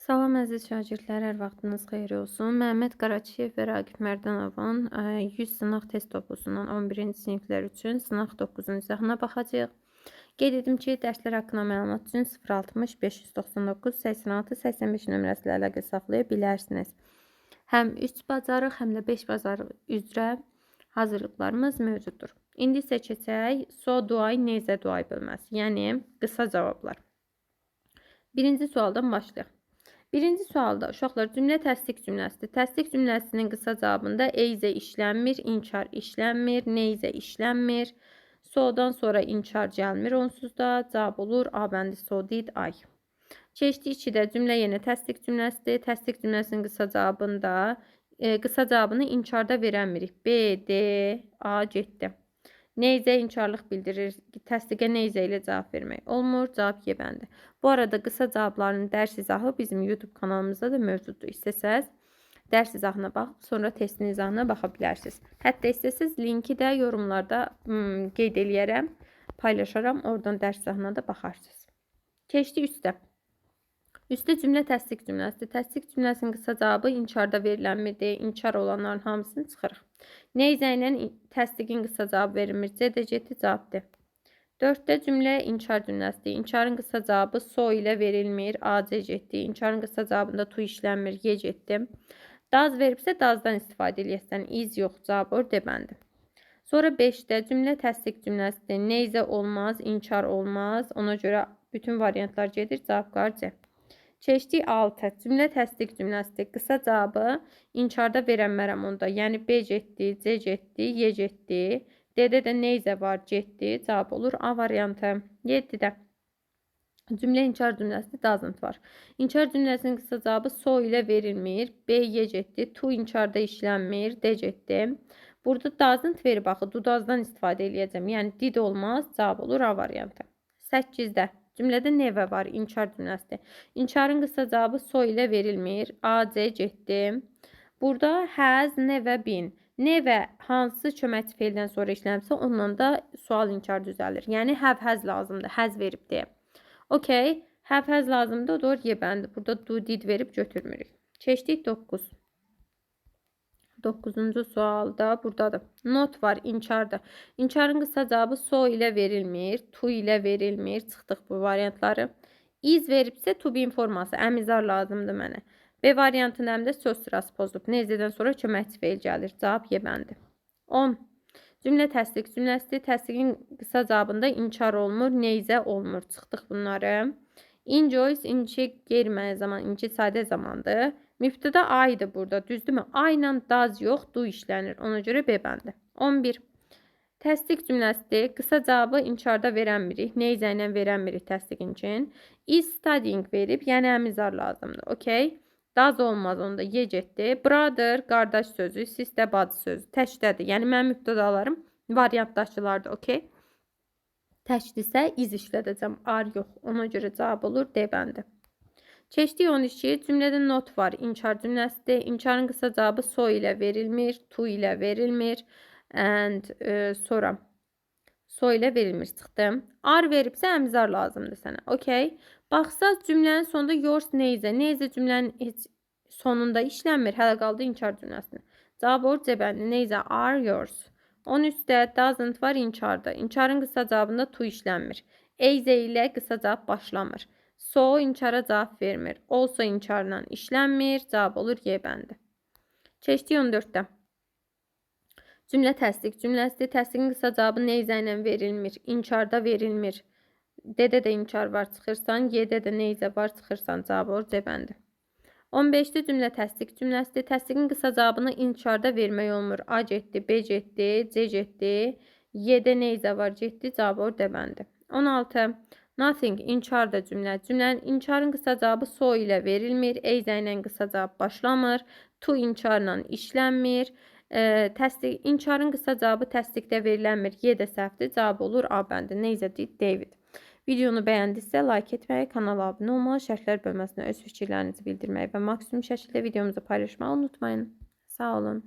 Salam əziz şagirdlər, hər vaxtınız xeyir olsun. Məhəmməd Qaraçiyev və Raqib Mərdanovun 100 sınaq test topusundan 11-ci siniflər üçün sınaq 9-un izahına baxacağıq. Qeyd edim ki, dərslər haqqında məlumat üçün 060 599 86 85 nömrəsi ilə əlaqə saxlaya bilərsiniz. Həm 3 bacarıq, həm də 5 bacarıq üzrə hazırlıqlarımız mövcuddur. İndi isə keçək so duay, neyzə duay bölməsi, yəni qısa cavablar. Birinci sualdan başlayaq. Birinci sualda uşaqlar cümlə təsdiq cümləsidir. Təsdiq cümləsinin qısa cavabında eyzə işlənmir, inkar işlənmir, neyzə işlənmir. So'dan sonra inkar gəlmir onsuz da. Cavab olur A bəndi so did ay. Keçdik 2-də cümlə yenə təsdiq cümləsidir. Təsdiq cümləsinin qısa cavabını inkarda verənmirik. B, D, A getdi. Neyzə inkarlıq bildirir. Təsdiqə neyzə ilə cavab vermək olmur. Cavab Y bəndi. Bu arada qısa cavabların dərs izahı bizim YouTube kanalımızda da mövcuddur. İstəsəz dərs izahına baxıb sonra testin izahına baxa bilərsiniz. Hətta istəsəz linki də yorumlarda qeyd eləyərəm, paylaşaram. Oradan dərs izahına da baxarsınız. Keçdik üstə. Üstə cümlə təsdiq cümləsidir. Təsdiq cümləsinin qısa cavabı inkarda verilənmirdir. İnkar olanların hamısını çıxırıq. Neyzə ilə təsdiqin qısa cavabı verilmir. C də getdi, cavabdır. 4-də cümlə inkar cümləsidir. İnkarın qısa cavabı so ilə verilmir. A, C getdi. İnkarın qısa cavabında tu işlənmir. Y getdi. Daz veribsə dazdan istifadə eləyəsən. İz yox, cavab or, D bəndi. Sonra 5-də cümlə təsdiq cümləsidir. Neyzə olmaz, inkar olmaz. Ona görə bütün variantlar gedir. Cavab qar C. Keçdik 6. Cümlə təsdiq cümləsidir. Qısa cavabı inkarda verənmərəm onda. Yəni B getdi, C getdi, Y getdi. D-də də neyzə var, getdi. Cavab olur A variantı. 7-də cümlə inkar cümləsidir. Doesn't var. İnkar cümləsinin qısa cavabı so ilə verilmir. B, Y getdi. To inkarda işlənmir. D getdi. Burada doesn't verib axı. Do does'dan istifadə eləyəcəm. Yəni did olmaz. Cavab olur A variantı. 8-də cümlədə never var, inkar cümləsidir. İnkarın qısa cavabı so ilə verilmir. A, C getdi. Burada has, never been. Never hansı köməkçi feildən sonra işlənibsə, ondan da sual inkar düzəlir. Yəni have, has lazımdır. Has verib deyə. Okey. Have, has lazımdır. O da Y bəndi. Burada do, did verib götürmürük. Keçdik 9. 9-cu sualda buradadır. Not var, inkardır. İnkarın qısa cavabı so ilə verilmir, to ilə verilmir. Çıxdıq bu variantları. İz veribsə to be forması, əmizar lazımdır mənə. B variantının həm də söz sırası pozulub. Neyzədən sonra köməkçi feil gəlir. Cavab Y bəndi. 10. Cümlə təsdiq cümləsidir. Təsdiqin qısa cavabında inkar olmur, neyzə olmur. Çıxdıq bunları. Enjoys, inci qeyri-müəyyən zaman, inci sadə zamandır. Mübtəda aydır burada, düzdürmü? A ilə does yox, do işlənir. Ona görə B bəndi. 11. Təsdiq cümləsidir. Qısa cavabı inkarda verənmirik. Neyzə ilə verənmirik təsdiqin üçün. Is studying verib, yəni əmizar lazımdır. Okey. Does olmaz onda. Y getdi. Brother, qardaş sözü, sister, bacı sözü. Təkdədir. Yəni mənim mübtədalarım variantdaşılardır. Okey. Təkdirsə iz işlədəcəm. Ar yox. Ona görə cavab olur D bəndi. Keçdik 12. Cümlədə not var. İnkar cümləsidir. İnkarın qısa cavabı so ilə verilmir, to ilə verilmir. And sonra so ilə verilmir. Çıxdım. Ar veribsə əmizar lazımdır sənə. Okey. Baxsaz cümlənin sonunda yours neyzə. Neyzə cümlənin heç sonunda işlənmir. Hələ qaldı inkar cümləsində. Cavab olur C bəndi. Neyzə are yours. 13-də doesn't var, inkarda. İnkarın qısa cavabında to işlənmir. Eyzə ilə qısa cavab başlamır. So inkara cavab vermir. Also inkarla işlənmir. Cavab olur Y bəndi. Keçdik 14-də. Cümlə təsdiq cümləsidir. Təsdiqin qısa cavabı neyzə ilə verilmir. İnkarda verilmir. D-də də inkar var, çıxırsan. Y-də də neyzə var, çıxırsan. Cavab olur C bəndi. 15-də cümlə təsdiq cümləsidir. Təsdiqin qısa cavabını inkarda vermək olmur. A getdi, B getdi, C getdi. Y-də neyzə var, getdi. Cavab olur D bəndi. 16. Nothing, inkarda cümlə. Cümlənin inkarın qısa cavabı so ilə verilmir. Eyzə ilə qısa cavab başlamır. To inkarla işlənmir. İnkarın qısa cavabı təsdiqdə verilənmir. Y də səhvdir. Cavab olur A bəndi. Neyzə deyil, David. Videonu bəyəndinizsə like etməyi, kanala abunə olmağı, şərhlər bölməsinə öz fikirlərinizi bildirməyi və maksimum şəkildə videomuzu paylaşmağı unutmayın. Sağ olun.